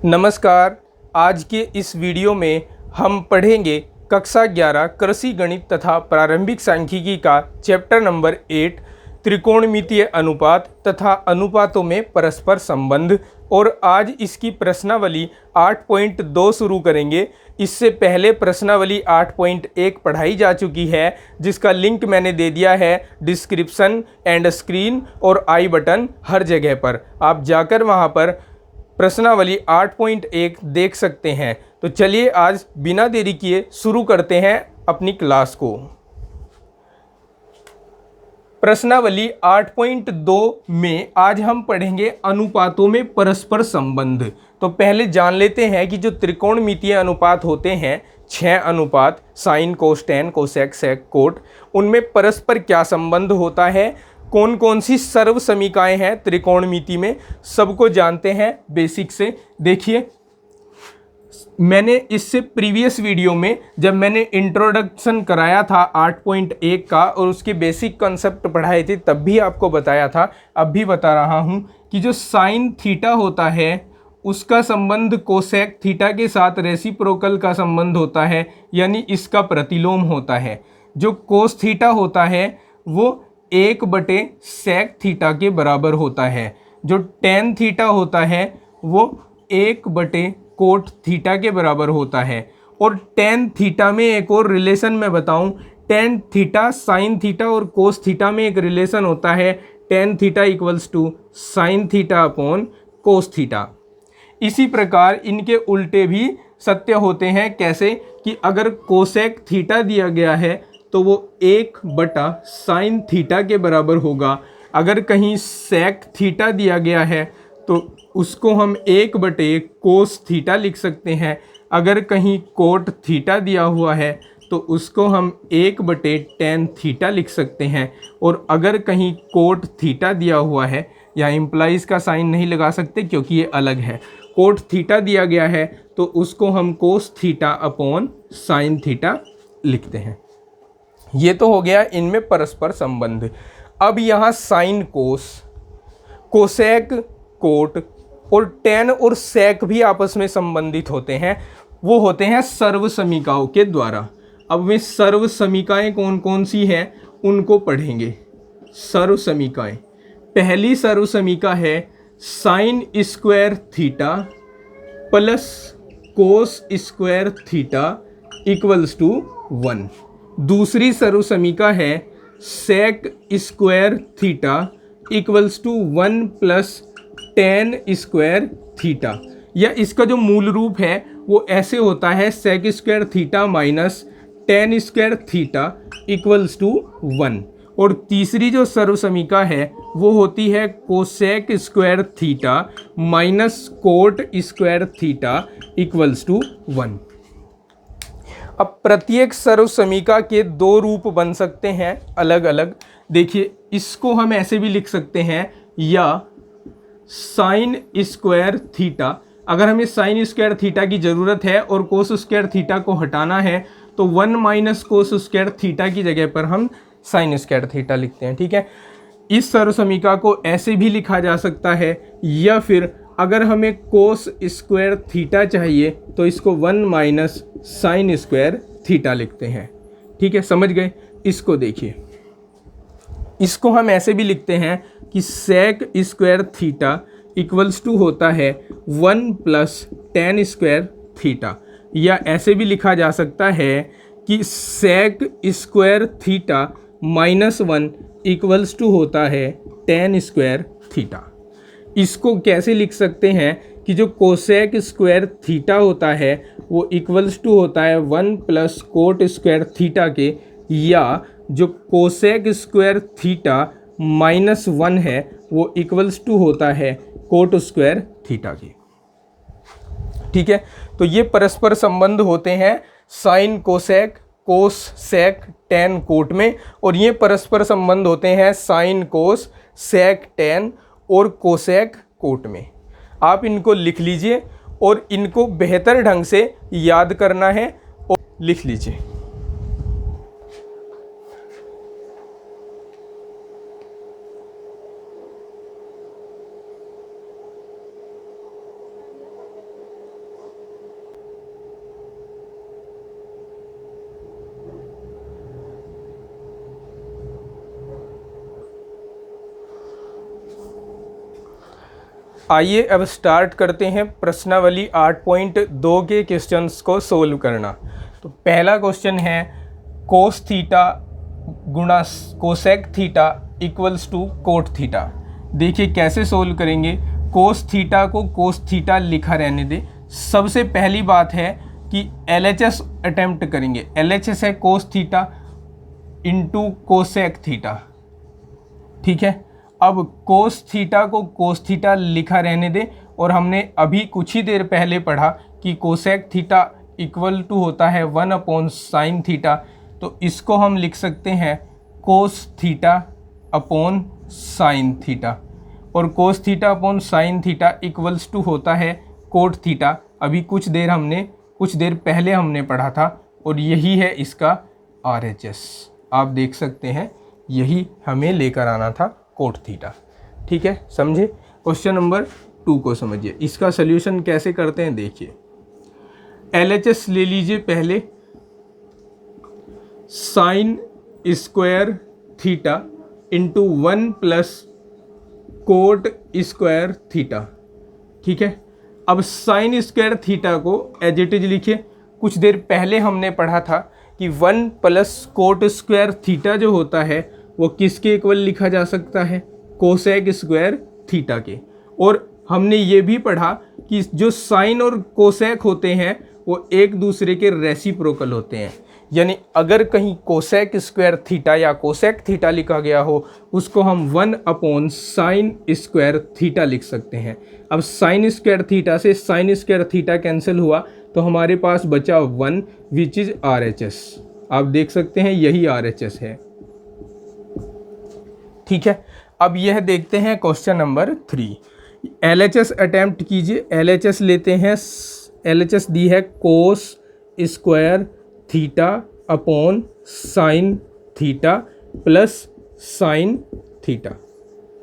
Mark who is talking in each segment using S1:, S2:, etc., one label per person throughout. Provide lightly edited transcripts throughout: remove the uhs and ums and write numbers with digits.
S1: नमस्कार। आज के इस वीडियो में हम पढ़ेंगे कक्षा 11 कृषि गणित तथा प्रारंभिक सांख्यिकी का चैप्टर नंबर 8 त्रिकोणमितीय अनुपात तथा अनुपातों में परस्पर संबंध। और आज इसकी प्रश्नावली 8.2 शुरू करेंगे। इससे पहले प्रश्नावली 8.1 पढ़ाई जा चुकी है, जिसका लिंक मैंने दे दिया है डिस्क्रिप्शन एंड स्क्रीन और आई बटन हर जगह पर। आप जाकर वहां पर प्रश्नावली 8.1 देख सकते हैं। तो चलिए आज बिना देरी किए शुरू करते हैं अपनी क्लास को। प्रश्नावली 8.2 में आज हम पढ़ेंगे अनुपातों में परस्पर संबंध। तो पहले जान लेते हैं कि जो त्रिकोणमितीय अनुपात होते हैं 6 अनुपात sine cos tan cosec sec cot, उनमें परस्पर क्या संबंध होता है, कौन कौन सी सर्व समीकाएं हैं त्रिकोणमिति में, सबको जानते हैं बेसिक से। देखिए, मैंने इससे प्रीवियस वीडियो में जब मैंने इंट्रोडक्शन कराया था 8.1 का और उसके बेसिक कॉन्सेप्ट पढ़ाए थे, तब भी आपको बताया था, अब भी बता रहा हूं कि जो साइन थीटा होता है उसका संबंध कोसेक थीटा के साथ रेसिप्रोकल का संबंध होता है, यानी इसका प्रतिलोम होता है। जो कोस थीटा होता है वो 1/सेक थीटा के बराबर होता है। जो टेन थीटा होता है वो 1/कोट थीटा के बराबर होता है। और टेन थीटा में एक और रिलेशन मैं बताऊं, टेन थीटा साइन थीटा और कोस थीटा में एक रिलेशन होता है, tan theta equals to sine theta upon cos theta. इसी प्रकार इनके उल्टे भी सत्य होते हैं। कैसे कि अगर कोसेक थीटा दिया गया है तो वो 1/साइन थीटा के बराबर होगा। अगर कहीं सेक थीटा दिया गया है तो उसको हम 1/कोस थीटा लिख सकते हैं। अगर कहीं कोट थीटा दिया हुआ है तो उसको हम 1/टेन थीटा लिख सकते हैं। और अगर कहीं कोट थीटा दिया हुआ है, या इम्प्लाइज का साइन नहीं लगा सकते क्योंकि ये अलग है, कोट थीटा दिया गया है तो उसको हम कोस थीटा अपॉन साइन थीटा लिखते हैं। ये तो हो गया इनमें परस्पर संबंध। अब यहाँ साइन कोस, कोसेक कोट और टेन और सेक भी आपस में संबंधित होते हैं। वो होते हैं सर्व समीकाओं के द्वारा। अब वे सर्व समीकाएं कौन कौन सी हैं उनको पढ़ेंगे। सर्व समीकाएं, पहली सर्व समीका है sine square theta plus cos square theta equals to 1। दूसरी सर्व समीका है sec square theta equals to 1 plus tan square theta. या इसका जो मूल रूप है वो ऐसे होता है sec square theta minus tan square theta equals to 1। और तीसरी जो सर्व समीका है वो होती है cosec square theta minus cot square theta equals to 1। अब प्रत्येक सर्व समीका के दो रूप बन सकते हैं अलग अलग। देखिए, इसको हम ऐसे भी लिख सकते हैं, या साइन स्क्वायर थीटा, अगर हमें साइन स्क्वायर थीटा की ज़रूरत है और कोस स्क्वायर थीटा को हटाना है तो 1 माइनस कोस स्क्वायर थीटा की जगह पर हम साइन स्क्वायर थीटा लिखते हैं। ठीक है, इस सर्व समीका को ऐसे भी लिखा जा सकता है, या फिर अगर हमें कोस स्क्वायर थीटा चाहिए तो इसको 1 माइनस साइन स्क्वायर थीटा लिखते हैं। ठीक है, समझ गए। इसको देखिए, इसको हम ऐसे भी लिखते हैं कि sec square theta equals to होता है 1 प्लस टेन स्क्वायर थीटा। या ऐसे भी लिखा जा सकता है कि sec square theta minus 1 equals to होता है टेन स्क्वायर थीटा। इसको कैसे लिख सकते हैं कि जो कोसेक स्क्वायर थीटा होता है वो इक्वल्स टू होता है 1 प्लस कोट स्क्वायर थीटा के, या जो कोसेक स्क्वायर थीटा माइनस 1 है वो इक्वल्स टू होता है कोट स्क्वायर थीटा के। ठीक है, तो ये परस्पर संबंध होते हैं साइन कोसेक, कोस सेक, टेन कोट में। और ये परस्पर संबंध होते हैं साइन कोस, सेक टेन और कोसेक कोट में। आप इनको लिख लीजिए और इनको बेहतर ढंग से याद करना है और लिख लीजिए। आइए अब स्टार्ट करते हैं प्रश्नावली 8.2 के क्वेश्चंस को सोल्व करना। तो पहला क्वेश्चन है कोस थीटा गुणा cosec theta equals to cot theta. देखिए कैसे सोल्व करेंगे। कोस थीटा को कोस थीटा लिखा रहने दे। सबसे पहली बात है कि LHS अटेम्प्ट करेंगे। LHS है cos theta into cosec theta, ठीक है। अब कोस थीटा को कोस थीटा लिखा रहने दे और हमने अभी कुछ ही देर पहले पढ़ा कि कोसेक थीटा इक्वल टू होता है 1/sin थीटा। तो इसको हम लिख सकते हैं cos theta upon sine theta, और cos theta upon sine theta equals to होता है कोट थीटा। अभी कुछ देर पहले हमने पढ़ा था और यही है इसका RHS। आप देख सकते हैं यही हमें लेकर आना था कोट थीटा, ठीक है। समझे। क्वेश्चन नंबर 2 को समझिए। इसका सल्यूशन कैसे करते हैं देखिए। LHS ले लीजिए पहले, sign square theta into 1 plus coat square theta, ठीक है। अब साइन स्क्वायर थीटा को एज इट इज लिखिए। कुछ देर पहले हमने पढ़ा था कि 1 प्लस कोट स्क्वायर थीटा जो होता है वो किसके इक्वल लिखा जा सकता है, कोसेक स्क्वायर थीटा के। और हमने ये भी पढ़ा कि जो साइन और कोसेक होते हैं वो एक दूसरे के रेसिप्रोकल होते हैं। यानी अगर कहीं कोसेक स्क्वायर थीटा या कोसेक थीटा लिखा गया हो उसको हम 1/sin स्क्वायर थीटा लिख सकते हैं। अब साइन स्क्वायर थीटा से साइन स्क्वायर थीटा कैंसिल हुआ तो हमारे पास बचा 1 विच इज RHS। आप देख सकते हैं यही RHS है, ठीक है। अब यह देखते हैं क्वेश्चन नंबर 3। LHS अटेम्प्ट कीजिए। LHS लेते हैं। LHS दी है कोस square theta upon sine theta plus sine theta,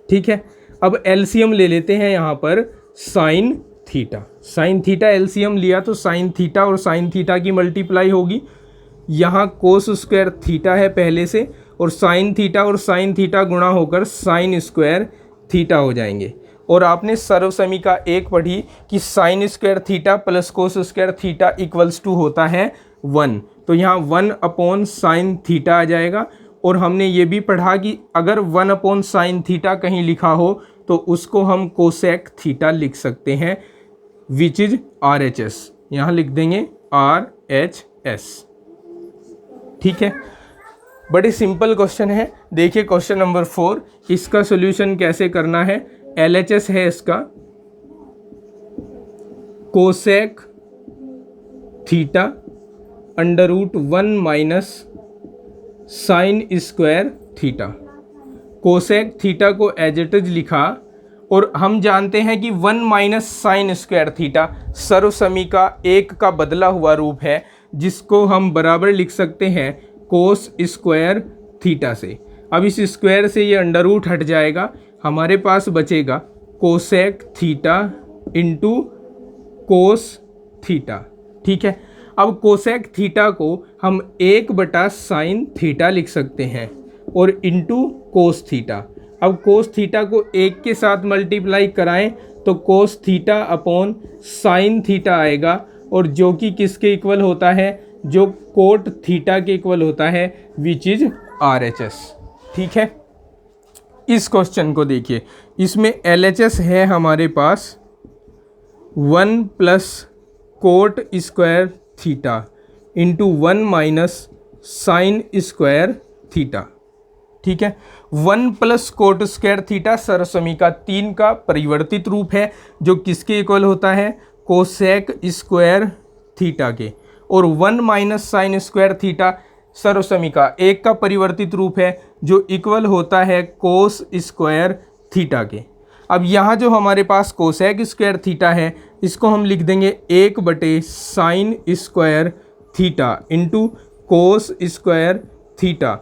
S1: ठीक है। अब LCM ले लेते हैं यहाँ पर sine theta. Sine theta LCM लिया तो साइन थीटा और साइन थीटा की मल्टीप्लाई होगी। यहाँ कोस स्क्वायर थीटा है पहले से, और साइन थीटा और साइन थीटा गुणा होकर साइन स्क्वायर थीटा हो जाएंगे। और आपने सर्वसमीका 1 पढ़ी कि sine square theta plus cos square theta equals to होता है 1। तो यहाँ 1/sin थीटा आ जाएगा। और हमने ये भी पढ़ा कि अगर 1/sin थीटा कहीं लिखा हो तो उसको हम कोसेक थीटा लिख सकते हैं विच इज RHS। यहाँ लिख देंगे RHS, ठीक है। बड़ी सिंपल क्वेश्चन है। देखिए क्वेश्चन नंबर 4। इसका सॉल्यूशन कैसे करना है। LHS है इसका cosec theta √1 - sign square theta. Cosec theta को एज इट इज लिखा और हम जानते हैं कि 1 - साइन स्क्वायर थीटा सर्वसमीका 1 का बदला हुआ रूप है, जिसको हम बराबर लिख सकते हैं कोस स्क्वायर थीटा से। अब इस स्क्वायर से ये अंडर रूट हट जाएगा, हमारे पास बचेगा cosec theta into cos theta, ठीक है। अब कोसेक थीटा को हम 1/sin थीटा लिख सकते हैं और इंटू कोस थीटा। अब कोस थीटा को 1 के साथ मल्टीप्लाई कराएं तो कोस थीटा अपॉन साइन थीटा आएगा, और जो कि किसके इक्वल होता है, जो कोट थीटा के इक्वल होता है विच इज RHS, ठीक है। इस क्वेश्चन को देखिए। इसमें LHS है हमारे पास 1 plus coat square theta into 1 - sign square theta, ठीक है। 1 प्लस कोट स्क्वायर थीटा सर्वसमीका 3 का परिवर्तित रूप है, जो किसके इक्वल होता है, कोसेक स्क्वायर थीटा के। और 1 - साइन स्क्वायर थीटा सर्वसमीका 1 का परिवर्तित रूप है, जो इक्वल होता है कोस स्क्वायर थीटा के। अब यहाँ जो हमारे पास कोसेक स्क्वायर थीटा है इसको हम लिख देंगे 1/sin स्क्वायर थीटा इंटू कोस स्क्वायर थीटा,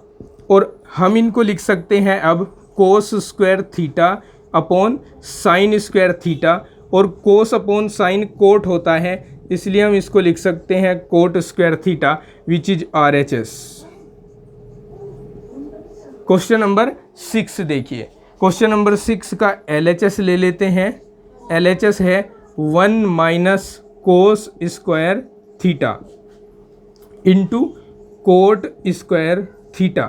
S1: और हम इनको लिख सकते हैं अब कोस square theta upon sign square theta, और कोस अपॉन साइन कोट होता है, इसलिए हम इसको लिख सकते हैं coat square theta which is RHS। Question number 6 देखिए। क्वेश्चन नंबर 6 का LHS ले लेते हैं। LHS है 1 minus cos square theta into cot square theta.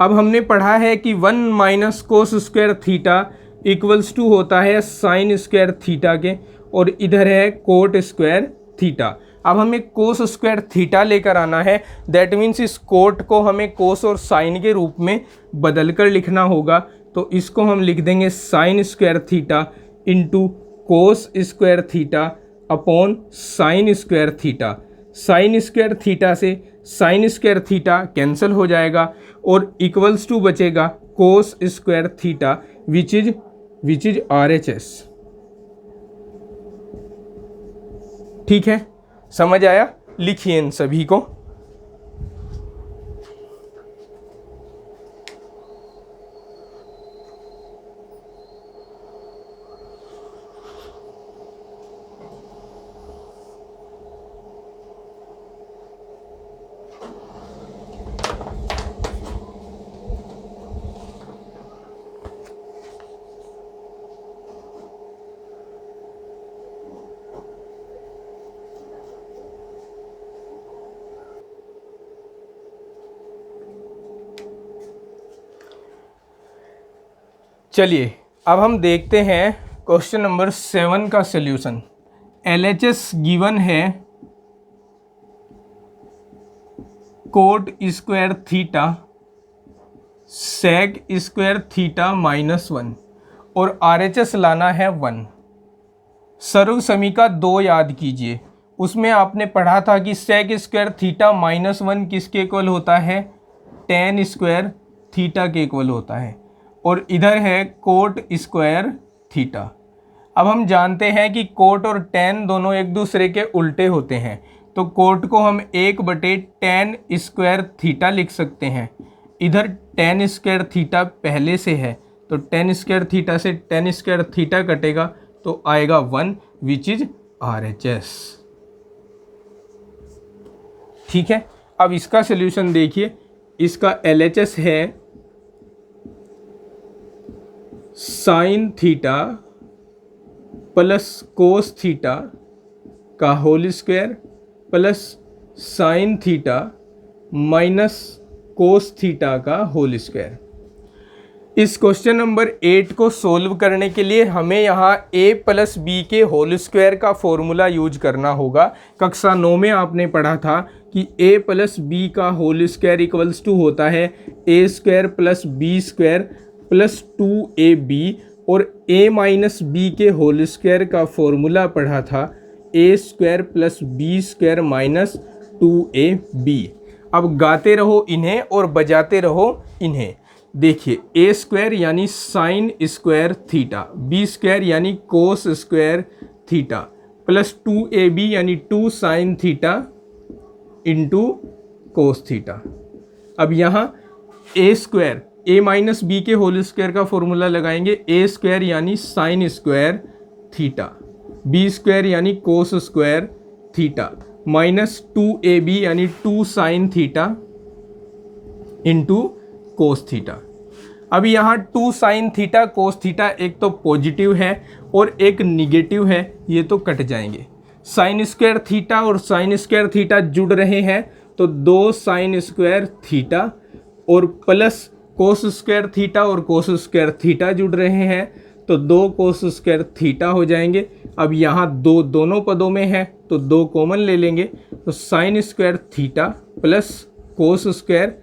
S1: अब हमने पढ़ा है कि 1 minus cos square theta equals to होता है साइन स्क्वायर थीटा के, और इधर है कोट स्क्वायर थीटा। अब हमें कोस स्क्वायर थीटा लेकर आना है, दैट मीन्स इस कोट को हमें कोस और साइन के रूप में बदल कर लिखना होगा। तो इसको हम लिख देंगे साइन स्क्वायर थीटा इंटू कोस square theta upon sign square theta. Sign square theta से साइन स्क्वायर थीटा कैंसिल हो जाएगा और इक्वल्स टू बचेगा कोस square theta which is RHS। ठीक है, समझ आया? लिखिए इन सभी को। चलिए अब हम देखते हैं क्वेश्चन नंबर 7 का सल्यूशन। LHS गिवन है cot square theta sec square theta -1 और RHS लाना है 1। सर्व समीका 2 याद कीजिए, उसमें आपने पढ़ा था कि सेक स्क्वायर थीटा -1 किसके इक्वल होता है? टेन स्क्वायर थीटा के इक्वल होता है, और इधर है कोट स्क्वायर थीटा। अब हम जानते हैं कि कोट और टेन दोनों एक दूसरे के उल्टे होते हैं, तो कोट को हम 1/tan स्क्वायर थीटा लिख सकते हैं। इधर tan स्क्वायर थीटा पहले से है, तो tan स्क्वायर थीटा से tan स्क्वायर थीटा कटेगा तो आएगा 1 विच इज RHS। ठीक है, अब इसका सल्यूशन देखिए। इसका LHS है sine theta plus cos theta का whole square plus sine theta minus cos theta का होल स्क्वायर। इस क्वेश्चन नंबर 8 को सोल्व करने के लिए हमें यहाँ a प्लस बी के होल स्क्वायर का फॉर्मूला यूज करना होगा। कक्षा 9 में आपने पढ़ा था कि a प्लस बी का होल स्क्वायर इक्वल्स टू होता है a square plus B square plus 2ab, और a माइनस बी के होल स्क्वायर का फॉर्मूला पढ़ा था a square plus B square minus 2ab। अब गाते रहो इन्हें और बजाते रहो इन्हें। देखिए a स्क्वायर यानी sine square theta, b square यानी cos square theta plus 2ab यानी 2 sine theta into cos theta. अब यहाँ a square a minus B के होल स्क्वायर का फॉर्मूला लगाएंगे, a स्क्वायर यानी sine square theta, b square यानी cos square theta minus 2ab यानी 2 sine theta into cos theta. अब यहाँ 2 साइन थीटा कोस थीटा एक तो पॉजिटिव है और एक निगेटिव है, ये तो कट जाएंगे। साइन स्क्वायर थीटा और साइन स्क्वायर थीटा जुड़ रहे हैं तो 2 साइन स्क्वायर थीटा, और प्लस कोस स्क्वायर थीटा और कोस स्क्वायर थीटा जुड़ रहे हैं तो 2 कोस स्क्वायर थीटा हो जाएंगे। अब यहाँ 2 दोनों पदों में है तो 2 कॉमन ले लेंगे, तो sign square theta plus cos square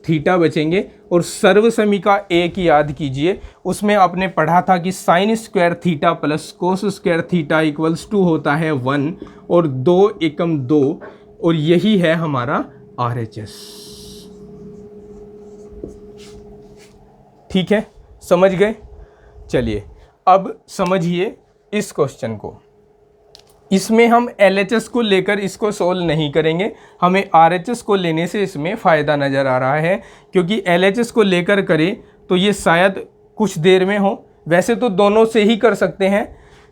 S1: theta बचेंगे। और सर्व समीका 1 याद कीजिए, उसमें आपने पढ़ा था कि sine square theta plus cos square theta equals to होता है 1 और 2 एकम 2, और यही है हमारा RHS। ठीक है, समझ गए? चलिए अब समझिए इस क्वेश्चन को। इसमें हम LHS को लेकर इसको सोल्व नहीं करेंगे, हमें RHS को लेने से इसमें फ़ायदा नज़र आ रहा है, क्योंकि LHS को लेकर करें तो ये शायद कुछ देर में हो। वैसे तो दोनों से ही कर सकते हैं,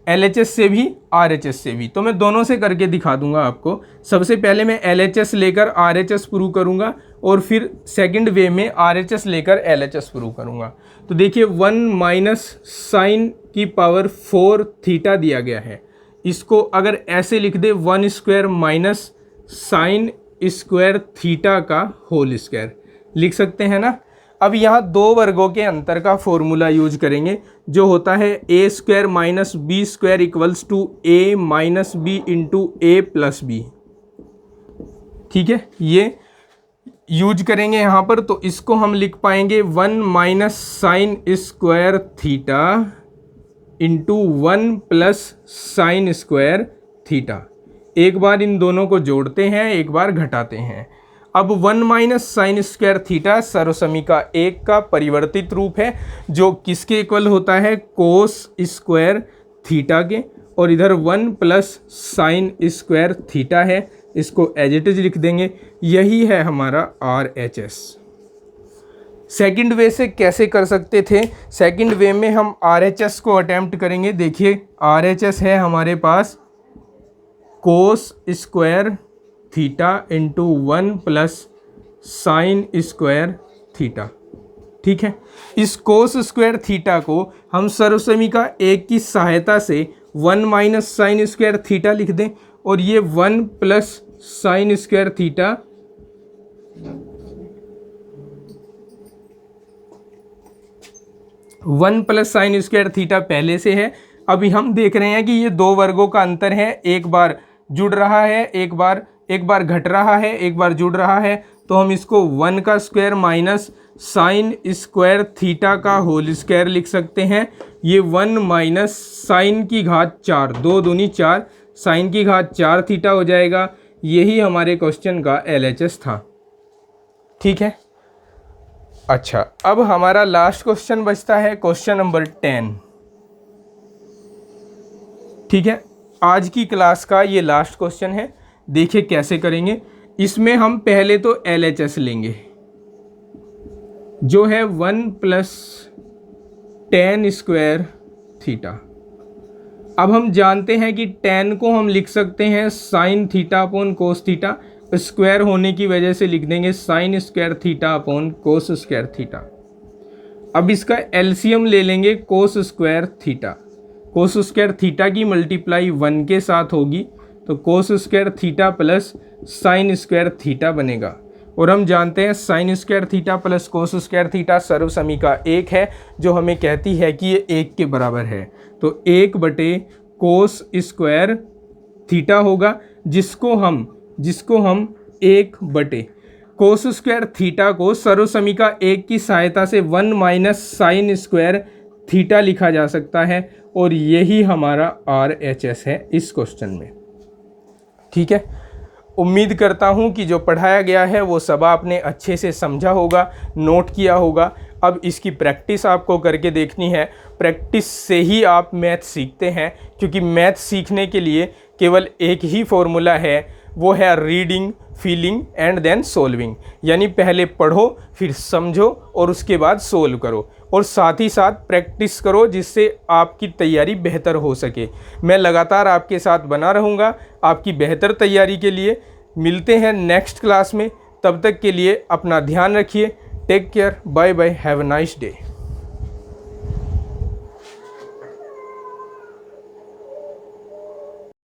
S1: LHS से भी RHS से भी। तो मैं दोनों से करके दिखा दूंगा आपको। सबसे पहले मैं LHS लेकर RHS प्रूव करूंगा और फिर सेकंड वे में RHS लेकर LHS प्रूव करूंगा। तो देखिए 1 माइनस साइन की पावर 4 थीटा दिया गया है। इसको अगर ऐसे लिख दे 1 square minus sign square theta का होल स्क्वायर लिख सकते हैं ना। अब यहाँ दो वर्गों के अंतर का फॉर्मूला यूज करेंगे जो होता है A square minus B square equals to A minus B into A plus B. ठीक है, ये यूज करेंगे यहाँ पर। तो इसको हम लिख पाएंगे 1 minus sign square theta into 1 plus sine square theta. एक बार इन दोनों को जोड़ते हैं, एक बार घटाते हैं। अब 1 माइनस साइन स्क्वायर थीटा सर्वसमीका 1 का परिवर्तित रूप है जो किसके इक्वल होता है, कोस स्क्वायर थीटा के, और इधर 1 प्लस साइन स्क्वायर थीटा है। इसको एज इट इज लिख देंगे। यही है हमारा RHS। सेकंड वे से कैसे कर सकते थे? सेकंड वे में हम RHS को अटेम्प्ट करेंगे। देखिए RHS है हमारे पास cos square theta into 1 plus sine square theta. ठीक है, इस कोस स्क्वायर थीटा को हम सर्वसमीका 1 की सहायता से 1 माइनस साइन स्क्वायर थीटा लिख दें, और ये 1 plus sine square theta sine square theta पहले से है। अभी हम देख रहे हैं कि ये दो वर्गों का अंतर है, एक बार जुड़ रहा है, एक बार घट रहा है, एक बार जुड़ रहा है। तो हम इसको 1 का square minus sign square theta का होल स्क्वायर लिख सकते हैं। ये 1 माइनस साइन की घात 4, 2 दूनी 4, साइन की घात 4 थीटा हो जाएगा। यही हमारे क्वेश्चन का LHS था। ठीक है, अच्छा अब हमारा लास्ट क्वेश्चन बचता है क्वेश्चन नंबर 10। ठीक है, आज की क्लास का ये लास्ट क्वेश्चन है। देखिए कैसे करेंगे। इसमें हम पहले तो LHS लेंगे जो है 1 प्लस tan स्क्वायर थीटा। अब हम जानते हैं कि tan को हम लिख सकते हैं sine theta upon cos theta, square होने की वजह से लिख देंगे sine square theta upon cos square theta. अब इसका LCM ले लेंगे cos square theta. Cos square theta की मल्टीप्लाई 1 के साथ होगी तो cos square theta plus sine square theta बनेगा। और हम जानते हैं sine square theta plus cos square theta सर्वसमीका 1 है जो हमें कहती है कि ये 1 के बराबर है। तो 1 बटे कोस स्क्वायर थीटा होगा जिसको हम 1 बटे कोस स्क्वायर थीटा को सर्वसमीका 1 की सहायता से 1 माइनस साइन स्क्वायर थीटा लिखा जा सकता है, और यही हमारा RHS है इस क्वेश्चन में। ठीक है, उम्मीद करता हूँ कि जो पढ़ाया गया है वो सब आपने अच्छे से समझा होगा, नोट किया होगा। अब इसकी प्रैक्टिस आपको करके देखनी है। प्रैक्टिस से ही आप मैथ सीखते हैं, क्योंकि मैथ सीखने के लिए केवल एक ही फॉर्मूला है, वो है reading, feeling and then solving. यानी पहले पढ़ो, फिर समझो और उसके बाद सोल्व करो, और साथ ही साथ प्रैक्टिस करो जिससे आपकी तैयारी बेहतर हो सके। मैं लगातार आपके साथ बना रहूँगा आपकी बेहतर तैयारी के लिए। मिलते हैं नेक्स्ट क्लास में, तब तक के लिए अपना ध्यान रखिए। Take care, bye bye, have a nice day.